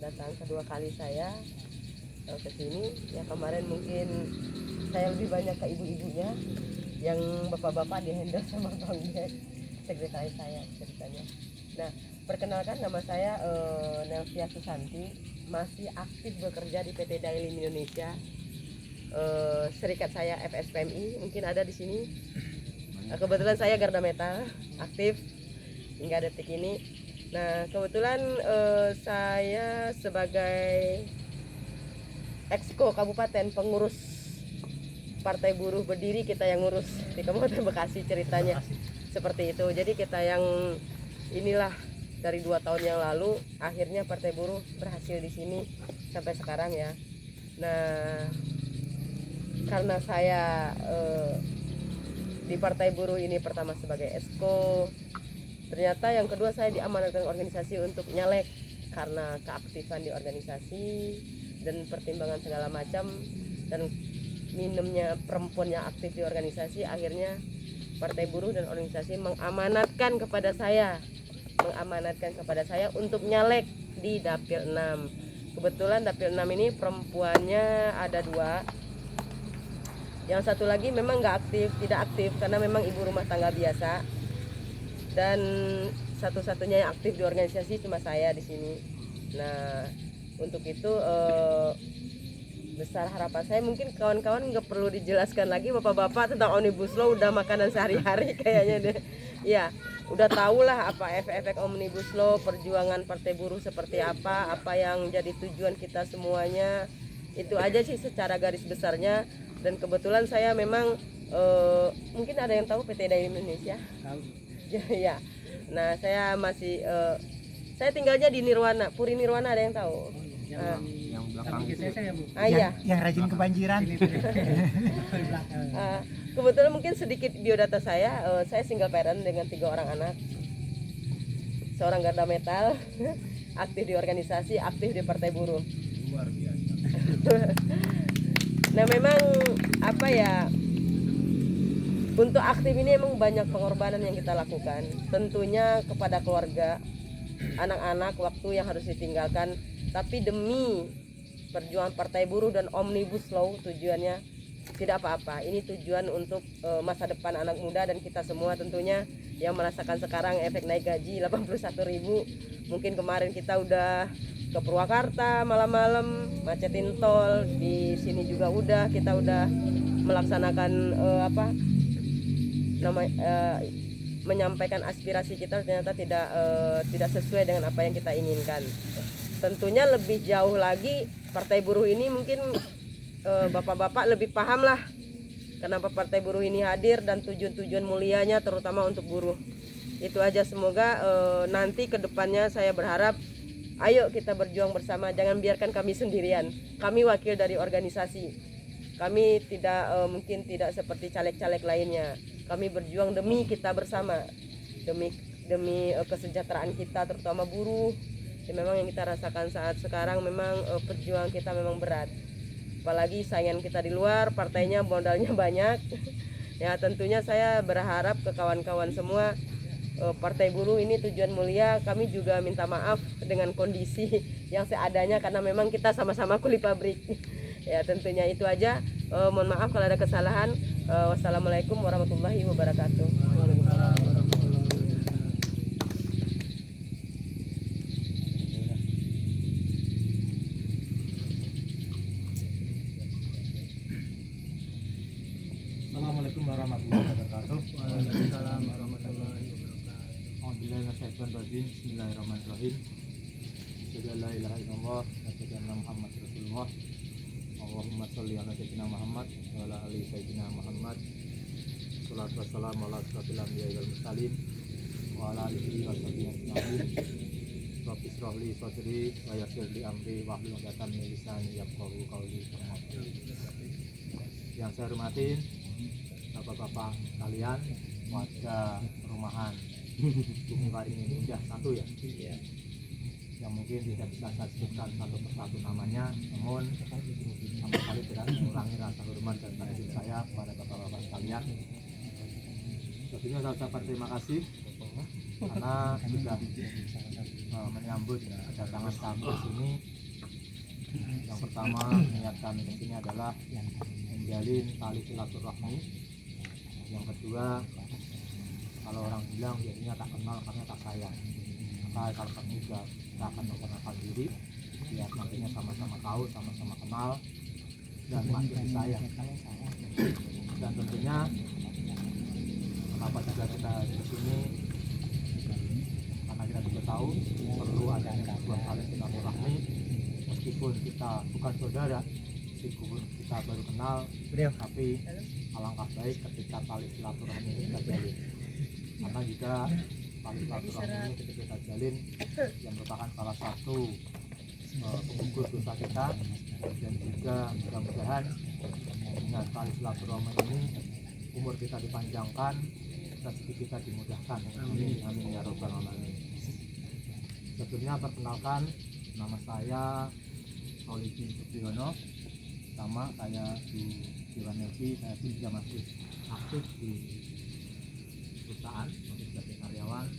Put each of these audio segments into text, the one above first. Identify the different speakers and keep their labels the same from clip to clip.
Speaker 1: datang kedua kali saya ke sini. Ya kemarin mungkin saya lebih banyak ke ibu-ibunya, yang bapak-bapak dihandle sama Bang Dek, sekretaris saya ceritanya. Nah, perkenalkan nama saya Nelvia Susanti, masih aktif bekerja di PT Dailim Indonesia. Serikat saya FSPMI, mungkin ada di sini. Kebetulan saya Garda Metal, aktif hingga detik ini. Nah, kebetulan saya sebagai Exco Kabupaten, pengurus Partai Buruh Berdiri, kita yang ngurus di Kabupaten Bekasi ceritanya. Seperti itu. Jadi kita yang inilah dari 2 tahun yang lalu akhirnya Partai Buruh berhasil di sini sampai sekarang ya. Nah, karena saya di Partai Buruh ini pertama sebagai Exco, ternyata yang kedua saya diamanatkan organisasi untuk nyalek karena keaktifan di organisasi dan pertimbangan segala macam, dan minimnya perempuan yang aktif di organisasi. Akhirnya Partai Buruh dan organisasi mengamanatkan kepada saya untuk nyalek di Dapil 6. Kebetulan Dapil 6 ini perempuannya ada 2. Yang satu lagi memang tidak aktif karena memang ibu rumah tangga biasa. Dan satu-satunya yang aktif di organisasi cuma saya di sini. Nah, untuk itu besar harapan saya, mungkin kawan-kawan nggak perlu dijelaskan lagi, bapak-bapak, tentang Omnibus Law udah makanan sehari-hari kayaknya deh. Ya, udah tahu lah apa efek-efek Omnibus Law, perjuangan Partai Buruh seperti apa yang jadi tujuan kita semuanya. Itu aja sih secara garis besarnya. Dan kebetulan saya memang mungkin ada yang tahu PT Dailim Indonesia. Ya, nah saya masih saya tinggalnya di Nirwana, Puri Nirwana, ada yang tahu?
Speaker 2: Yang belakang itu.
Speaker 1: Iya.
Speaker 3: Yang rajin kebanjiran.
Speaker 1: Kebetulan mungkin sedikit biodata saya single parent dengan 3 orang anak, seorang Garda Metal, aktif di organisasi, aktif di Partai Buruh.
Speaker 2: Luar biasa.
Speaker 1: Nah, memang apa ya, untuk aktif ini emang banyak pengorbanan yang kita lakukan. Tentunya kepada keluarga, anak-anak, waktu yang harus ditinggalkan. Tapi demi perjuangan Partai Buruh dan Omnibus Law, tujuannya tidak apa-apa. Ini tujuan untuk masa depan anak muda dan kita semua tentunya yang merasakan sekarang efek naik gaji 81.000. Mungkin kemarin kita udah ke Purwakarta malam-malam macetin tol. Di sini juga kita udah melaksanakan menyampaikan aspirasi kita, ternyata tidak sesuai dengan apa yang kita inginkan. Tentunya lebih jauh lagi Partai Buruh ini mungkin bapak-bapak lebih paham lah kenapa Partai Buruh ini hadir dan tujuan-tujuan mulianya terutama untuk buruh. Itu aja, semoga nanti kedepannya saya berharap ayo kita berjuang bersama, jangan biarkan kami sendirian. Kami wakil dari organisasi, kami mungkin tidak seperti caleg-caleg lainnya. Kami berjuang demi kita bersama, demi kesejahteraan kita terutama buruh. Ya, memang yang kita rasakan saat sekarang memang perjuangan kita memang berat. Apalagi saingan kita di luar, partainya modalnya banyak. Ya, tentunya saya berharap ke kawan-kawan semua, Partai Buruh ini tujuan mulia. Kami juga minta maaf dengan kondisi yang seadanya karena memang kita sama-sama kuli pabrik. Ya, tentunya itu aja. Mohon maaf kalau ada kesalahan. Wassalamualaikum warahmatullahi wabarakatuh.
Speaker 2: Assalamualaikum warahmatullahi wabarakatuh.
Speaker 3: Waalaikumsalam warahmatullahi wabarakatuh.
Speaker 2: Alhamdulillahirrahmanirrahim. Bismillahirrahmanirrahim. Asyhadu an la ilaha illallah wa asyhadu anna Muhammadar Rasulullah. Allahumma sholli ala sayyidina Muhammad wa ala ali sayyidina Muhammad. Shalatu wassalamu ala asyrofil anbiya'i wal mursalin wa ala alihi wa sahbihi ajma'in. Rabbi shrah li sadri wa yassir li amri wahlul 'uqdatam min lisani yafqahu qawli. Yang saya hormati bapak-bapak kalian, warga perumahan Bumi ini sudah satu ya, yang mungkin tidak bisa saya sebutkan satu persatu namanya, namun sama sekali tidak mengurangi rasa hormat dan taizim saya kepada bapak-bapak sekalian. Sebelumnya saya ucapkan terima kasih karena sudah menyambut kedatangan kami di sini. Yang pertama niat kami di sini adalah menjalin tali silaturahmi. Yang kedua, kalau orang bilang biasanya tak kenal karena tak sayang. Maka kalau kami juga kita akan memperkenalkan diri, biar nantinya sama-sama tahu, sama-sama kenal, dan makin disayang. Dan tentunya kenapa juga kita di sini, karena kita juga tahu perlu adanya sebuah tali silaturahmi. Meskipun kita bukan saudara, meskipun kita baru kenal, tapi alangkah baik ketika tali silaturahmi ini kita jalin. Karena jika tali silaturahmi ini ketika kita jalin, yang merupakan salah satu pengukur dosa kita, dan juga mudah-mudahan dengan tali silaturahmi ini umur kita dipanjangkan, rezeki kita dimudahkan. Amin amin ya robbal alamin. Sebelumnya perkenalkan, nama saya Soliki Supriyono. Sama saya di Dewan Nelsi, saya juga masih aktif di perusahaan, masih sebagai karyawan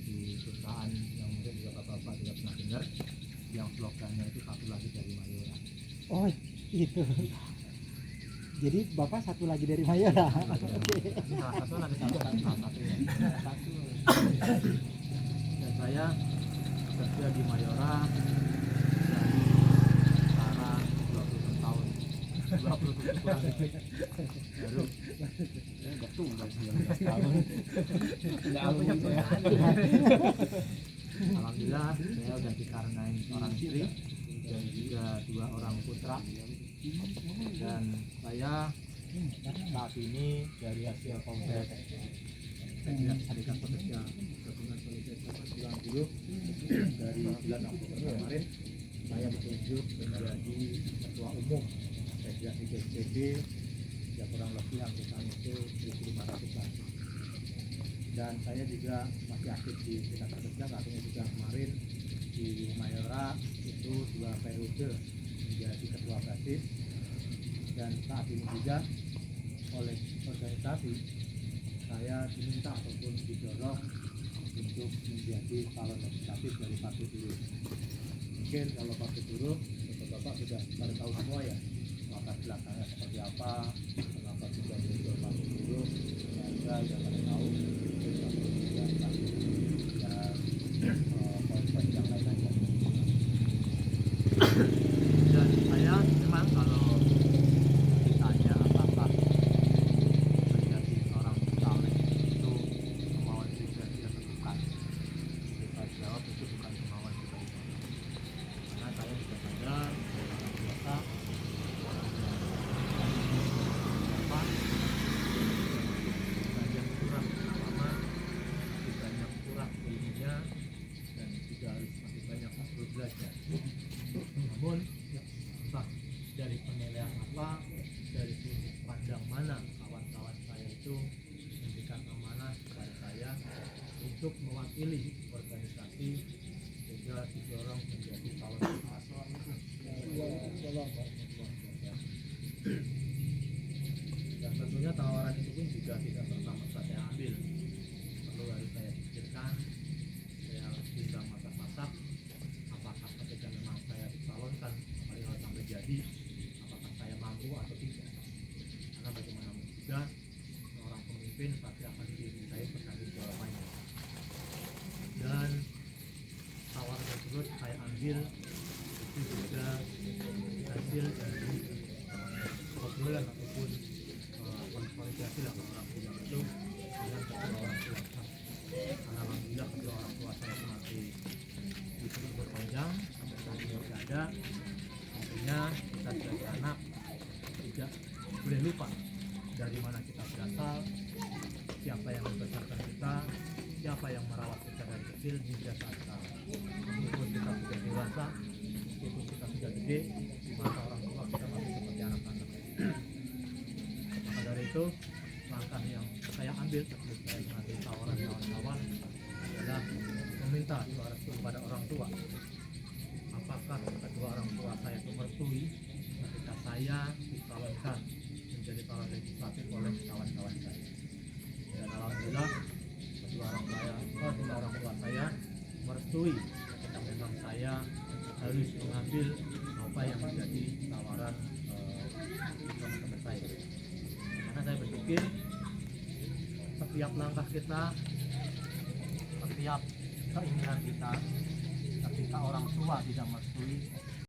Speaker 2: di perusahaan yang mungkin juga bapak-bapak juga pernah dengar, yang slogannya itu satu lagi dari Mayora.
Speaker 3: Oh itu. Jadi bapak satu lagi dari Mayora.
Speaker 2: Ini salah satu nanti salah satunya. Dan saya bekerja di Mayora dari sekarang 20 tahun. 27 kurang dikit. Baru enggak tua 19 tahun. Enggak punya perusahaan. Alhamdulillah saya sudah dikarenain seorang istri dan juga 2 orang putra. Dan saya saat ini dari hasil kongres Serikat Pekerja Gabungan Solidaritas 90 dari bulan Oktober kemarin, saya ditunjuk menjadi ketua umum Federasi GSPB yang kurang lebih anggotanya itu 1.500-an. Dan saya juga masih aktif di Serikat Pekerja, artinya juga kemarin di Mayora itu 2 periode menjadi ketua basis, dan saat ini juga oleh organisasi saya diminta ataupun didorong untuk menjadi calon legislatif dari Partai Buruh. Mungkin kalau Partai Buruh, bapak-bapak sudah pada tahu semua ya latar belakangnya seperti apa, kenapa juga muncul Partai Buruh, saya sudah pada tahu dan poin-poin yang lain-lainnya. Dan saya memang kalau ditanya apakah menjadi seorang caleg itu kemauan pribadi atau bukan, saya jawab itu bukan kemauan pribadi saya. Karena saya juga sadar orang biasa, orang yang banyak kurang pengalaman, masih banyak kurang ilmunya, dan juga harus masih banyak belajar. Namun entah dari penilaian apa, dari sudut pandang mana kawan-kawan saya itu memberikan amanah kepada saya untuk mewakili organisasi sehingga didorong menjadi calon dan tentunya tawaran itu pun juga tidak serta-merta saya ambil, perlu harus saya pikirkan, saya timbang masak-masak apakah ketika memang saya dicalonkan apa yang akan terjadi, apakah saya mampu atau tidak. Karena bagaimanapun juga seorang pemimpin pasti akan dimintai pertanggungjawabannya. Dan tawaran tersebut saya ambil itu juga hasil dari obrolan ataupun konsolidasi lah orang tua itu dengan kedua orang tua. Karena alhamdulillah kedua orang tua saya itu masih diberi berpanjang sampai saat ini tidak ada. Tentunya kita sebagai anak tidak boleh lupa dari mana kita berasal, siapa yang membesarkan kita, siapa yang merawat kita dari kecil hingga saat sekarang. Meskipun kita sudah dewasa, meskipun kita sudah gede, di mata orang tua kita masih seperti anak-anak. Maka dari itu, langkah yang saya ambil sebelum saya mengambil tawaran kawan-kawan adalah meminta doa restu kepada orang tua. Apakah kedua orang tua saya itu merestui ketika saya dicalonkan menjadi calon legislatif oleh kawan-kawan saya. Dan alhamdulillah kedua orang mengambil apa yang menjadi tawaran teman-teman saya. Karena saya berpikir setiap langkah kita, setiap keinginan kita, ketika orang tua tidak merestui,